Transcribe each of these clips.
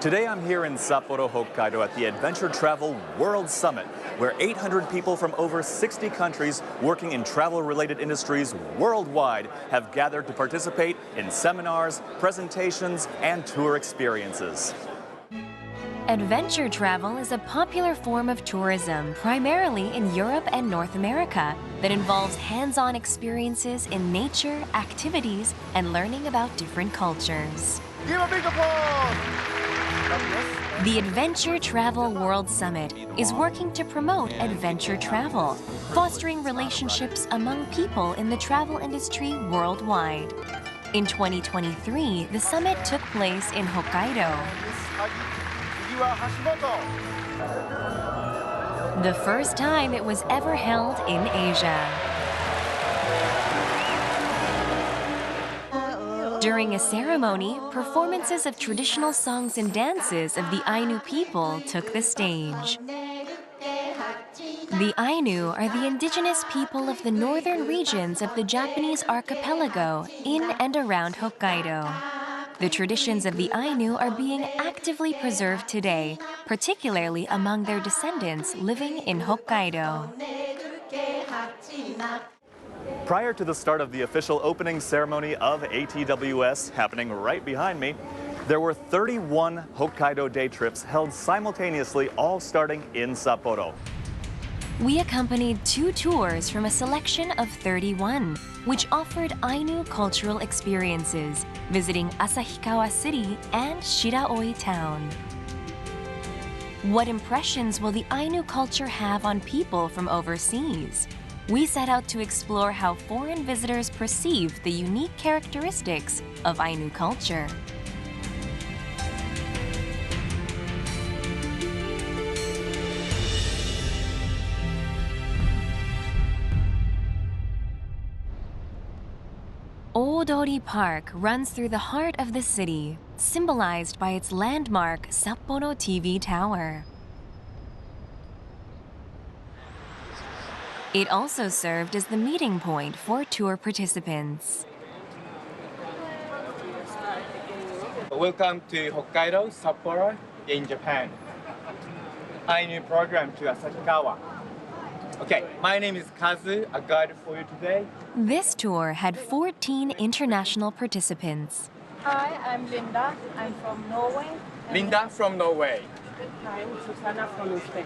Today I'm here in Sapporo, Hokkaido at the Adventure Travel World Summit, where 800 people from over 60 countries working in travel-related industries worldwide have gathered to participate in seminars, presentations, and tour experiences. Adventure travel is a popular form of tourism, primarily in Europe and North America, that involves hands-on experiences in nature, activities, and learning about different cultures. Give a big applause! The Adventure Travel World Summit is working to promote adventure travel, fostering relationships among people in the travel industry worldwide. In 2023, the summit took place in Hokkaido. The first time it was ever held in Asia. During a ceremony, performances of traditional songs and dances of the Ainu people took the stage. The Ainu are the indigenous people of the northern regions of the Japanese archipelago in and around Hokkaido. The traditions of the Ainu are being actively preserved today, particularly among their descendants living in Hokkaido. Prior to the start of the official opening ceremony of ATWS happening right behind me, there were 31 Hokkaido day trips held simultaneously, all starting in Sapporo. We accompanied 2 tours from a selection of 31, which offered Ainu cultural experiences, visiting Asahikawa City and Shiraoi Town. What impressions will the Ainu culture have on people from overseas? We set out to explore how foreign visitors perceive the unique characteristics of Ainu culture. Oodori Park runs through the heart of the city, symbolized by its landmark Sapporo TV Tower. It also served as the meeting point for tour participants. Welcome to Hokkaido, Sapporo, in Japan. Ainu program to Asahikawa. Okay, my name is Kazu, a guide for you today. This tour had 14 international participants. Hi, I'm Linda. I'm from Norway. Linda from Norway. I'm Susana from Spain.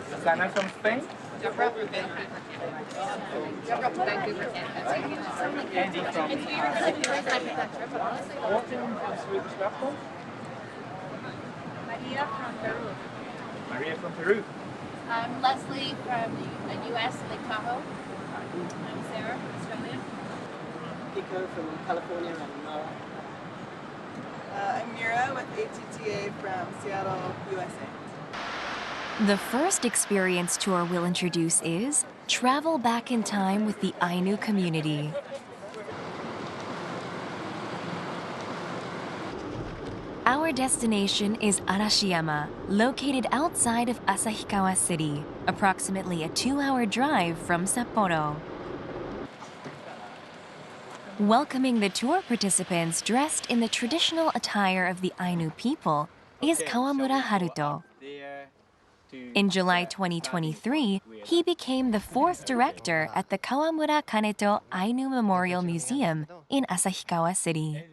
Susana from Spain. Andy from Swedish Lapland. Maria from Peru. Maria from Peru. I'm Leslie from the U.S., Lake Tahoe. I'm Sarah, Australia. Pico from California and Nara. I'm Mira with ATTA from Seattle, USA. The first experience tour we'll introduce is Travel Back in Time with the Ainu Community. Our destination is Arashiyama, located outside of Asahikawa City, approximately a 2-hour drive from Sapporo. Welcoming the tour participants dressed in the traditional attire of the Ainu people is Kawamura Haruto. In July 2023, he became the 4th director at the Kawamura Kaneto Ainu Memorial Museum in Asahikawa City.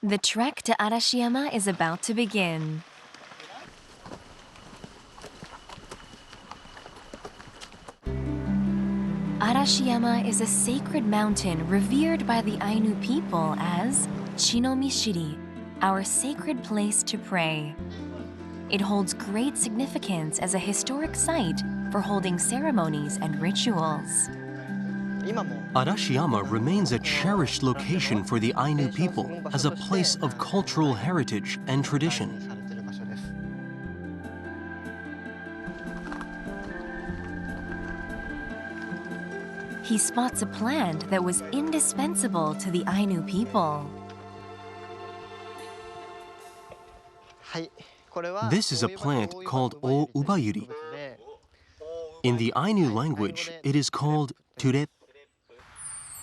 The trek to Arashiyama is about to begin. Arashiyama is a sacred mountain revered by the Ainu people as Chinomishiri, our sacred place to pray. It holds great significance as a historic site for holding ceremonies and rituals. Arashiyama remains a cherished location for the Ainu people as a place of cultural heritage and tradition. He spots a plant that was indispensable to the Ainu people. This is a plant called O Ubayuri. In the Ainu language, it is called ture.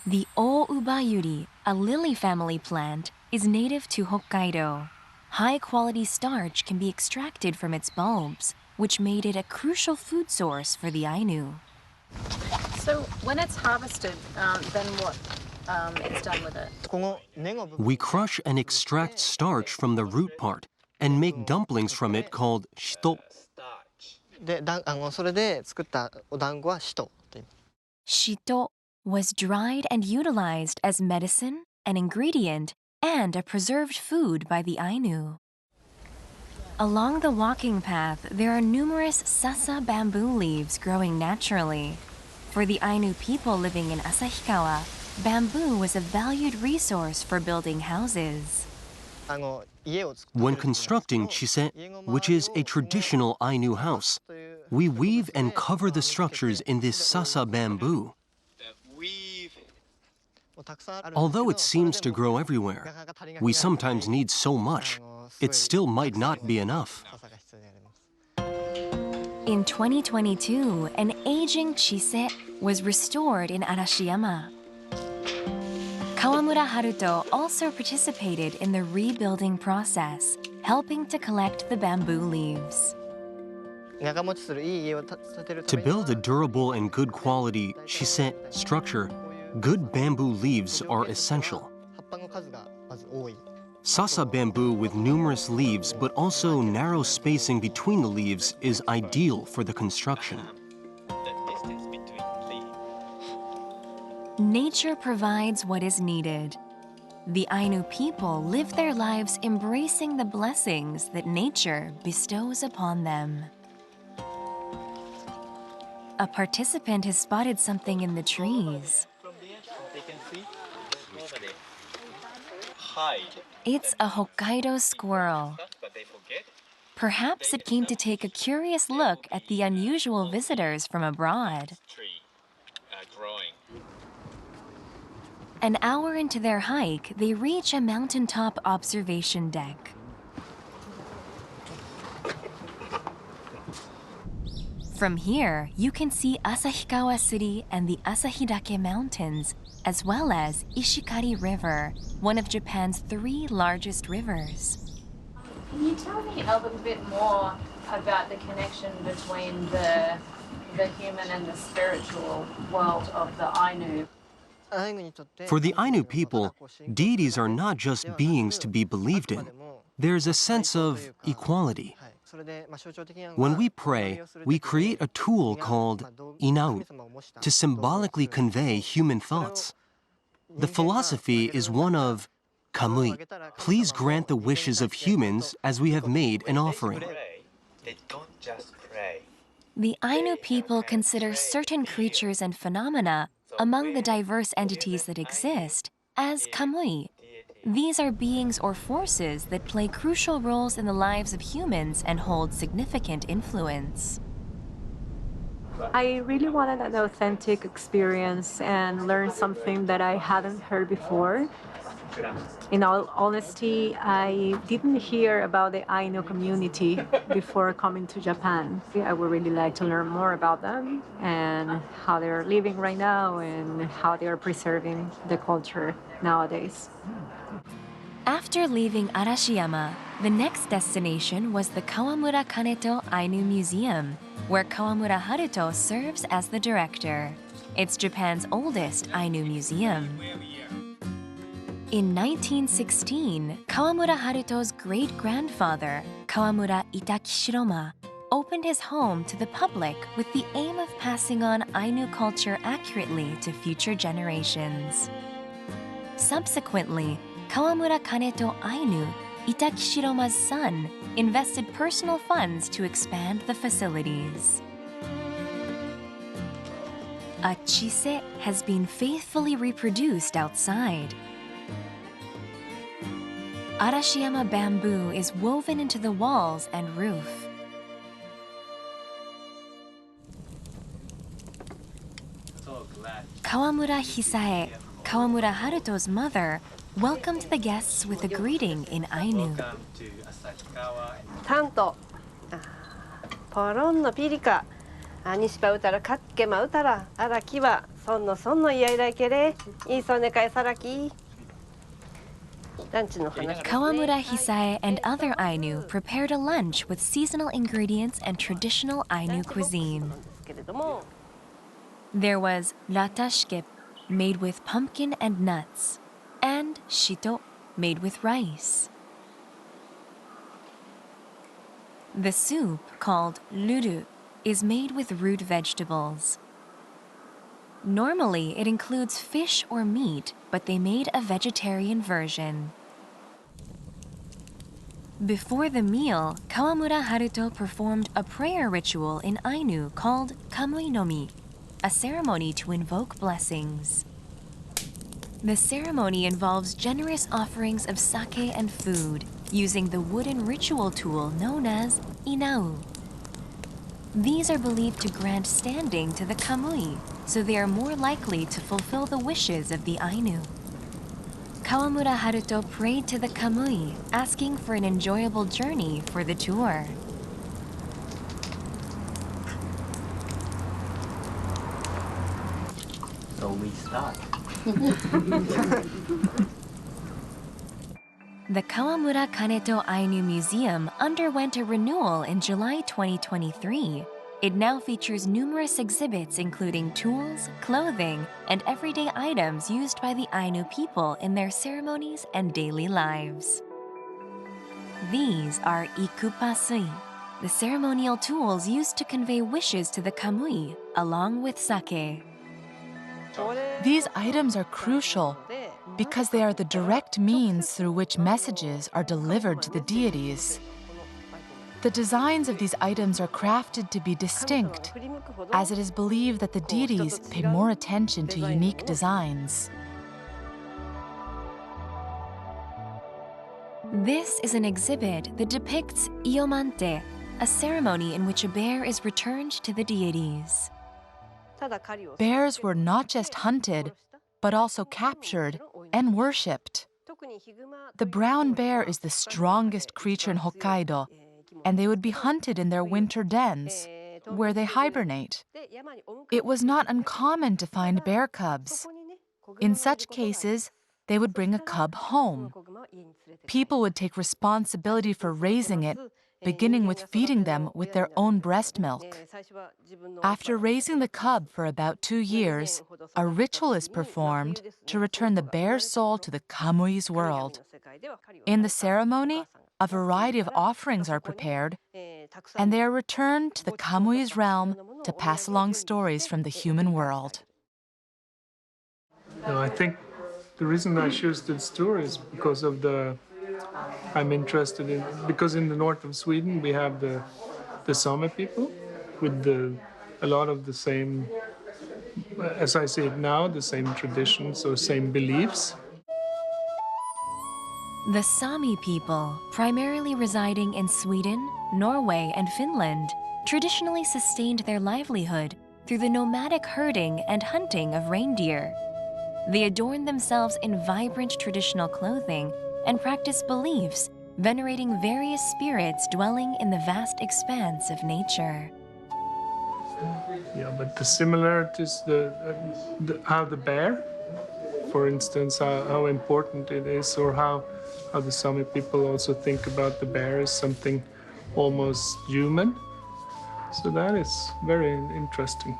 The O Ubayuri, a lily family plant, is native to Hokkaido. High-quality starch can be extracted from its bulbs, which made it a crucial food source for the Ainu. So when it's harvested, then what is done with it? We crush and extract starch from the root part and make dumplings from it called shito. で、それで作ったお団子はシトと言います。 Shito was dried and utilized as medicine, an ingredient, and a preserved food by the Ainu. Along the walking path, there are numerous sasa bamboo leaves growing naturally. For the Ainu people living in Asahikawa, bamboo was a valued resource for building houses. When constructing chise, which is a traditional Ainu house, we weave and cover the structures in this sasa bamboo. Although it seems to grow everywhere, we sometimes need so much, it still might not be enough. In 2022, an aging chise was restored in Arashiyama. Kawamura Haruto also participated in the rebuilding process, helping to collect the bamboo leaves. To build a durable and good quality chise structure, good bamboo leaves are essential. Sasa bamboo with numerous leaves but also narrow spacing between the leaves is ideal for the construction. Nature provides what is needed. The Ainu people live their lives embracing the blessings that nature bestows upon them. A participant has spotted something in the trees. It's a Hokkaido squirrel. Perhaps it came to take a curious look at the unusual visitors from abroad. An hour into their hike, they reach a mountaintop observation deck. From here, you can see Asahikawa City and the Asahidake Mountains, as well as Ishikari River, one of Japan's 3 largest rivers. Can you tell me a little bit more about the connection between the human and the spiritual world of the Ainu? For the Ainu people, deities are not just beings to be believed in. There's a sense of equality. When we pray, we create a tool called inau to symbolically convey human thoughts. The philosophy is one of kamui, please grant the wishes of humans as we have made an offering. The Ainu people consider certain creatures and phenomena among the diverse entities that exist as kamui. These are beings or forces that play crucial roles in the lives of humans and hold significant influence. I really wanted an authentic experience and learn something that I hadn't heard before. In all honesty, I didn't hear about the Ainu community before coming to Japan. I would really like to learn more about them and how they're living right now and how they are preserving the culture nowadays. After leaving Arashiyama, the next destination was the Kawamura Kaneto Ainu Museum, where Kawamura Haruto serves as the director. It's Japan's oldest Ainu museum. In 1916, Kawamura Haruto's great-grandfather, Kawamura Itakishiroma, opened his home to the public with the aim of passing on Ainu culture accurately to future generations. Subsequently, Kawamura Kaneto Ainu, Itakishiroma's son, invested personal funds to expand the facilities. A chise has been faithfully reproduced outside. Arashiyama bamboo is woven into the walls and roof. Kawamura Hisae, Kawamura Haruto's mother, welcomed the guests with a greeting in Ainu. Tanto. Poron no pirika. Anispa utara katkema utara. Arakiwa sonno sonno iaira kere. Isone kai saraki. Kawamura Hisae and other Ainu prepared a lunch with seasonal ingredients and traditional Ainu cuisine. There was ratashkep, made with pumpkin and nuts, and shito, made with rice. The soup, called ruru, is made with root vegetables. Normally, it includes fish or meat, but they made a vegetarian version. Before the meal, Kawamura Haruto performed a prayer ritual in Ainu called Kamui no Mi, a ceremony to invoke blessings. The ceremony involves generous offerings of sake and food, using the wooden ritual tool known as inau. These are believed to grant standing to the kamui, so they are more likely to fulfill the wishes of the Ainu. Kawamura Haruto prayed to the kamui, asking for an enjoyable journey for the tour. So we start. The Kawamura Kaneto Ainu Museum underwent a renewal in July 2023. It now features numerous exhibits including tools, clothing, and everyday items used by the Ainu people in their ceremonies and daily lives. These are ikupasui, the ceremonial tools used to convey wishes to the kamui, along with sake. These items are crucial because they are the direct means through which messages are delivered to the deities. The designs of these items are crafted to be distinct, as it is believed that the deities pay more attention to unique designs. This is an exhibit that depicts Iomante, a ceremony in which a bear is returned to the deities. Bears were not just hunted, but also captured and worshipped. The brown bear is the strongest creature in Hokkaido, and they would be hunted in their winter dens, where they hibernate. It was not uncommon to find bear cubs. In such cases, they would bring a cub home. People would take responsibility for raising it, beginning with feeding them with their own breast milk. After raising the cub for about 2 years, a ritual is performed to return the bear's soul to the kamui's world. In the ceremony, a variety of offerings are prepared, and they are returned to the kamui's realm to pass along stories from the human world. I think the reason I choose this tour is because of I'm interested in, because in the north of Sweden we have the Sami people with a lot of the same, as I see it now, the same traditions or same beliefs. The Sami people, primarily residing in Sweden, Norway, and Finland, traditionally sustained their livelihood through the nomadic herding and hunting of reindeer. They adorn themselves in vibrant traditional clothing and practice beliefs, venerating various spirits dwelling in the vast expanse of nature. Yeah, but the similarities, how the bear, for instance, how important it is, or how the Sami people also think about the bear as something almost human. So that is very interesting.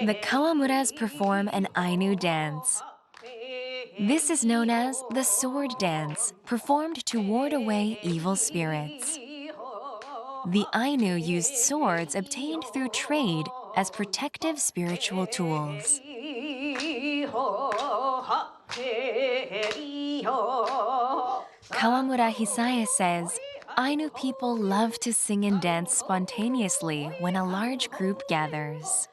The Kawamuras perform an Ainu dance. This is known as the sword dance, performed to ward away evil spirits. The Ainu used swords obtained through trade as protective spiritual tools. Kawamura Hisae says, Ainu people love to sing and dance spontaneously when a large group gathers.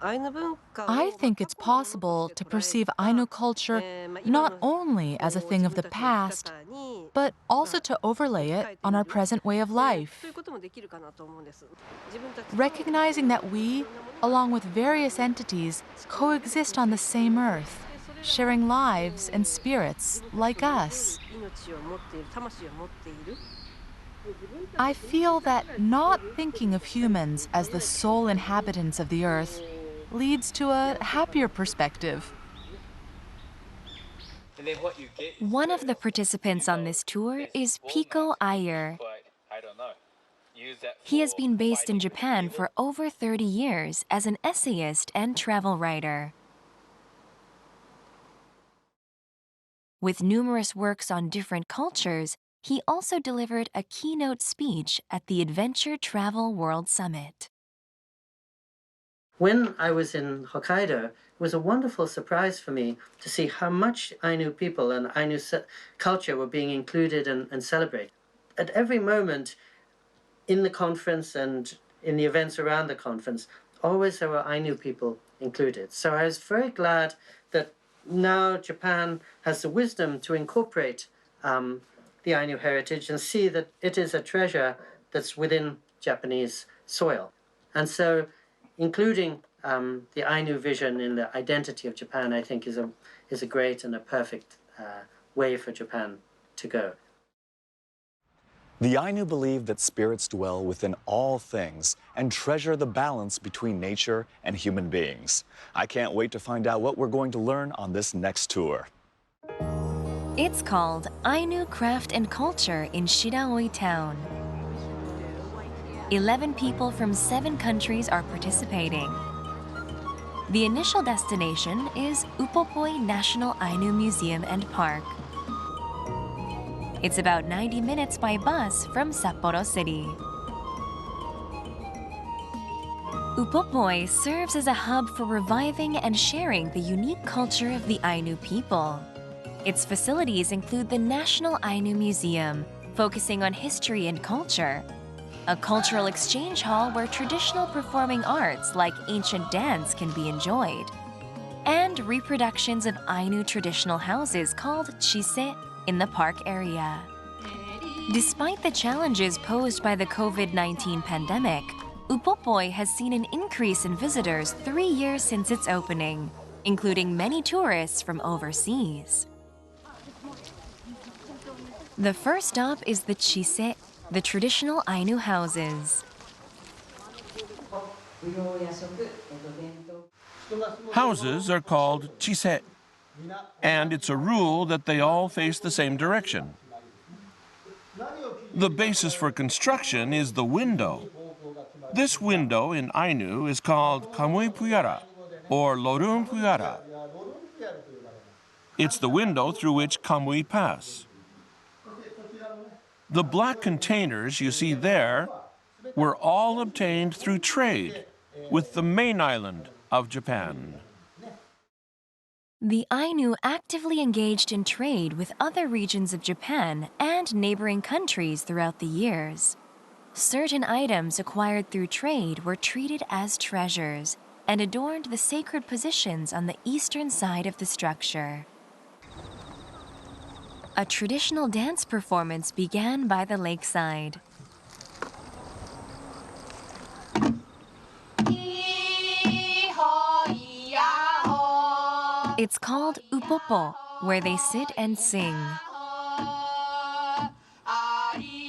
I think it's possible to perceive Ainu culture not only as a thing of the past, but also to overlay it on our present way of life. Recognizing that we, along with various entities, coexist on the same earth, sharing lives and spirits like us. I feel that not thinking of humans as the sole inhabitants of the earth leads to a happier perspective. One of the participants on this tour is Pico Ayer. He has been based in Japan for over 30 years as an essayist and travel writer. With numerous works on different cultures, he also delivered a keynote speech at the Adventure Travel World Summit. When I was in Hokkaido, it was a wonderful surprise for me to see how much Ainu people and Ainu culture were being included and celebrated. At every moment in the conference and in the events around the conference, always there were Ainu people included. So I was very glad that now Japan has the wisdom to incorporate the Ainu heritage and see that it is a treasure that's within Japanese soil. And so including the Ainu vision in the identity of Japan, I think, is a great and a perfect way for Japan to go. The Ainu believe that spirits dwell within all things and treasure the balance between nature and human beings. I can't wait to find out what we're going to learn on this next tour. It's called Ainu Craft and Culture in Shiraoi Town. 11 people from 7 countries are participating. The initial destination is Upopoi National Ainu Museum and Park. It's about 90 minutes by bus from Sapporo City. Upopoi serves as a hub for reviving and sharing the unique culture of the Ainu people. Its facilities include the National Ainu Museum, focusing on history and culture, a cultural exchange hall where traditional performing arts like ancient dance can be enjoyed, and reproductions of Ainu traditional houses called chise in the park area. Despite the challenges posed by the COVID-19 pandemic, Upopoi has seen an increase in visitors 3 years since its opening, including many tourists from overseas. The first stop is the chise, the traditional Ainu houses. Houses are called chise, and it's a rule that they all face the same direction. The basis for construction is the window. This window in Ainu is called kamui puyara, or lorun puyara. It's the window through which kamui pass. The black containers you see there were all obtained through trade with the main island of Japan. The Ainu actively engaged in trade with other regions of Japan and neighboring countries throughout the years. Certain items acquired through trade were treated as treasures and adorned the sacred positions on the eastern side of the structure. A traditional dance performance began by the lakeside. It's called upopo, where they sit and sing.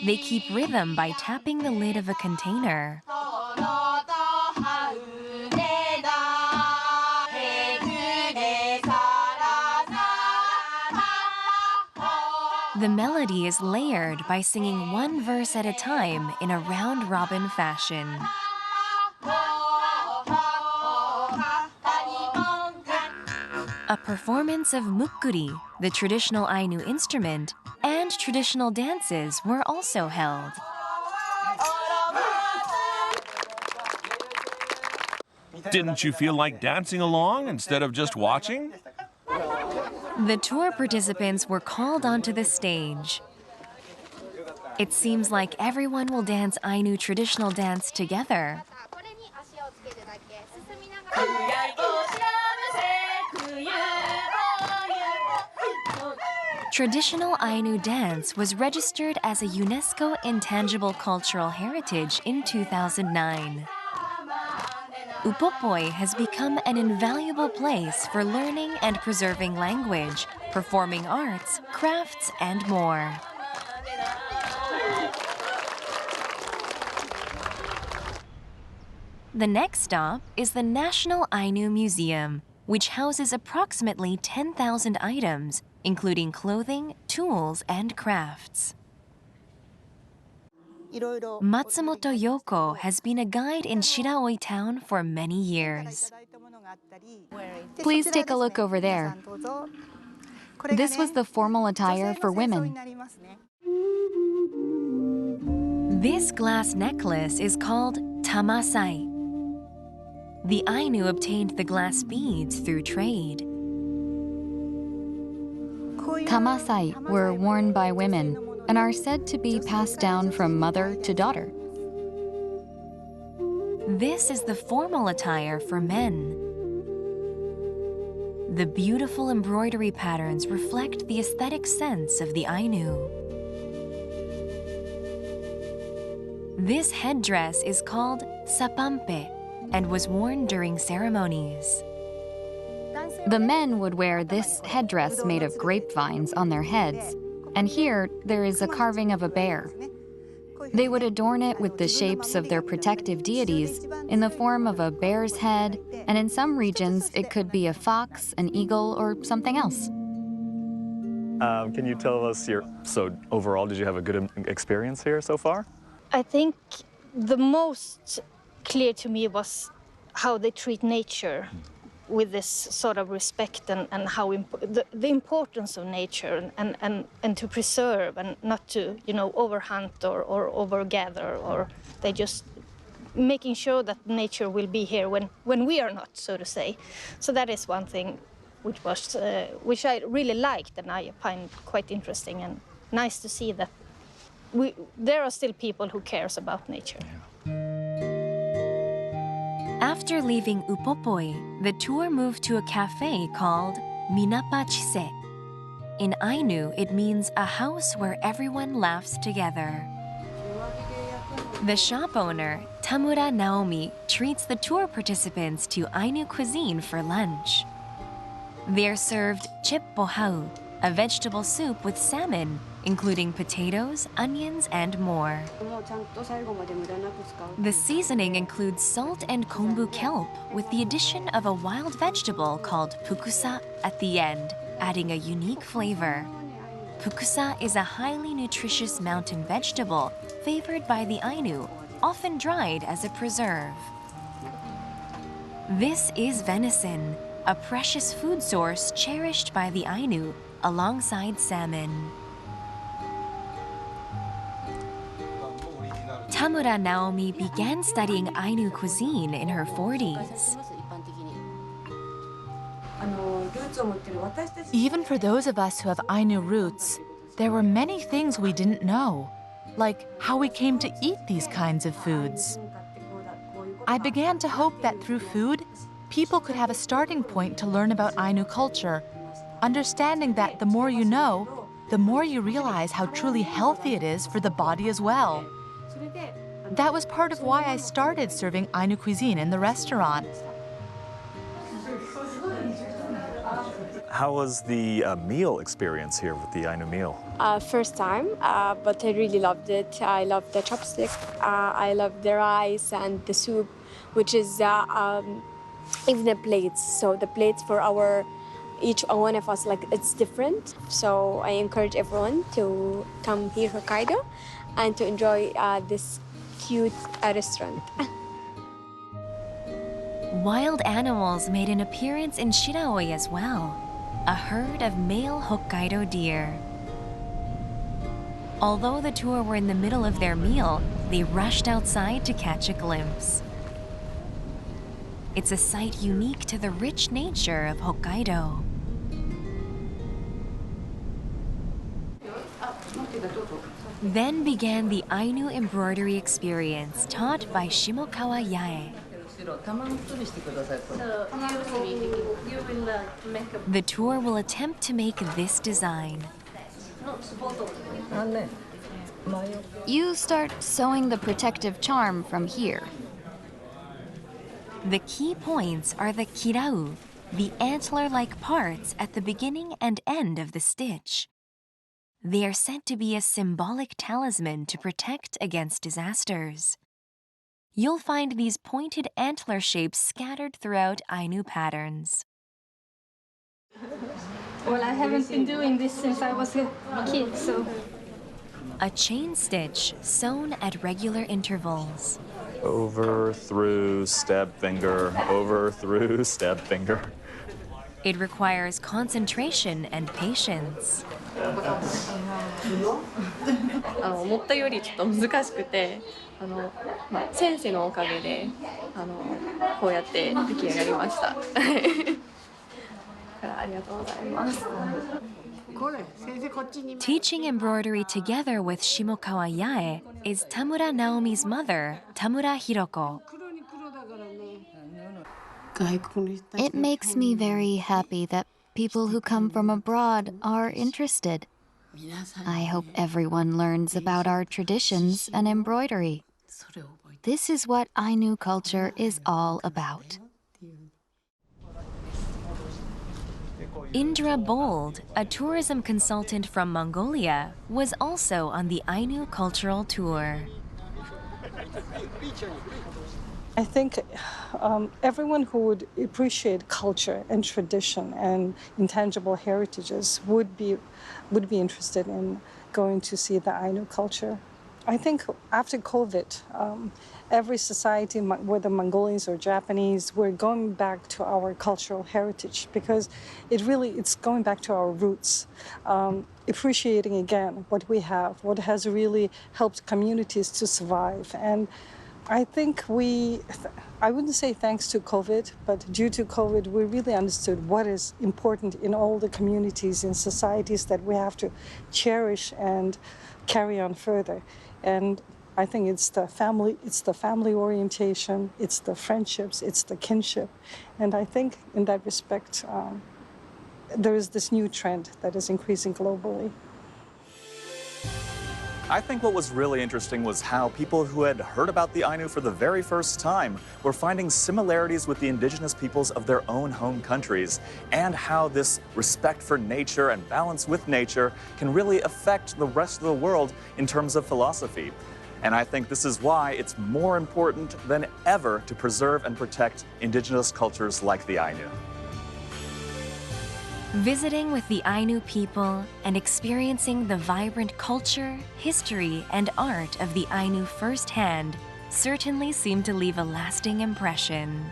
They keep rhythm by tapping the lid of a container. The melody is layered by singing one verse at a time in a round-robin fashion. A performance of mukkuri, the traditional Ainu instrument, and traditional dances were also held. Didn't you feel like dancing along instead of just watching? The tour participants were called onto the stage. It seems like everyone will dance Ainu traditional dance together. Traditional Ainu dance was registered as a UNESCO Intangible Cultural Heritage in 2009. Upopoi has become an invaluable place for learning and preserving language, performing arts, crafts, and more. The next stop is the National Ainu Museum, which houses approximately 10,000 items, including clothing, tools, and crafts. Matsumoto Yoko has been a guide in Shiraoi town for many years. Please take a look over there. This was the formal attire for women. This glass necklace is called tamasai. The Ainu obtained the glass beads through trade. Tamasai were worn by women and are said to be passed down from mother to daughter. This is the formal attire for men. The beautiful embroidery patterns reflect the aesthetic sense of the Ainu. This headdress is called sapampe and was worn during ceremonies. The men would wear this headdress made of grapevines on their heads, and here there is a carving of a bear. They would adorn it with the shapes of their protective deities in the form of a bear's head, and in some regions it could be a fox, an eagle, or something else. Can you tell us so overall, did you have a good experience here so far? I think the most clear to me was how they treat nature with this sort of respect and how the importance of nature and to preserve and not to, overhunt or overgather, or they just making sure that nature will be here when we are not, so to say. So that is one thing which I really liked and I find quite interesting and nice to see that there are still people who cares about nature. After leaving Upopoi, the tour moved to a cafe called Minapa Chise. In Ainu, it means a house where everyone laughs together. The shop owner, Tamura Naomi, treats the tour participants to Ainu cuisine for lunch. They are served chippohau, a vegetable soup with salmon, including potatoes, onions, and more. The seasoning includes salt and kombu kelp with the addition of a wild vegetable called pukusa at the end, adding a unique flavor. Pukusa is a highly nutritious mountain vegetable favored by the Ainu, often dried as a preserve. This is venison, a precious food source cherished by the Ainu, alongside salmon. Tamura Naomi began studying Ainu cuisine in her 40s. Even for those of us who have Ainu roots, there were many things we didn't know, like how we came to eat these kinds of foods. I began to hope that through food, people could have a starting point to learn about Ainu culture, understanding that the more you know, the more you realize how truly healthy it is for the body as well. That was part of why I started serving Ainu cuisine in the restaurant. How was the meal experience here with the Ainu meal? First time, but I really loved it. I loved the chopstick. I loved the rice and the soup, which is even the plates. So the plates for each one of us, it's different. So I encourage everyone to come here, Hokkaido, and to enjoy this cute restaurant. Wild animals made an appearance in Shiraoi as well, a herd of male Hokkaido deer. Although the tour were in the middle of their meal, they rushed outside to catch a glimpse. It's a sight unique to the rich nature of Hokkaido. Then began the Ainu embroidery experience taught by Shimokawa Yae. The tour will attempt to make this design. You start sewing the protective charm from here. The key points are the kirau, the antler-like parts at the beginning and end of the stitch. They are said to be a symbolic talisman to protect against disasters. you'll find these pointed antler shapes scattered throughout Ainu patterns. Well, I haven't been doing this since I was a kid, so. A chain stitch sewn at regular intervals. Over, through, stab finger, over, through, stab finger. It requires concentration and patience. 思ったよりちょっと難しくて、先生のおかげでこうやって出来上がりました。ありがとうございます。 Teaching embroidery together with Shimokawa Yae is Tamura Naomi's mother, Tamura Hiroko. It makes me very happy that people who come from abroad are interested. I hope everyone learns about our traditions and embroidery. This is what Ainu culture is all about. Indra Bold, a tourism consultant from Mongolia, was also on the Ainu cultural tour. I think everyone who would appreciate culture and tradition and intangible heritages would be interested in going to see the Ainu culture. I think after COVID, every society, whether Mongolians or Japanese, we're going back to our cultural heritage because it's going back to our roots. Appreciating again what we have, what has really helped communities to survive. And I think I wouldn't say thanks to COVID, but due to COVID, we really understood what is important in all the communities and societies that we have to cherish and carry on further. And I think it's the family orientation, it's the friendships, it's the kinship. And I think in that respect, there is this new trend that is increasing globally. I think what was really interesting was how people who had heard about the Ainu for the very first time were finding similarities with the indigenous peoples of their own home countries, and how this respect for nature and balance with nature can really affect the rest of the world in terms of philosophy. And I think this is why it's more important than ever to preserve and protect indigenous cultures like the Ainu. Visiting with the Ainu people and experiencing the vibrant culture, history, and art of the Ainu firsthand certainly seemed to leave a lasting impression.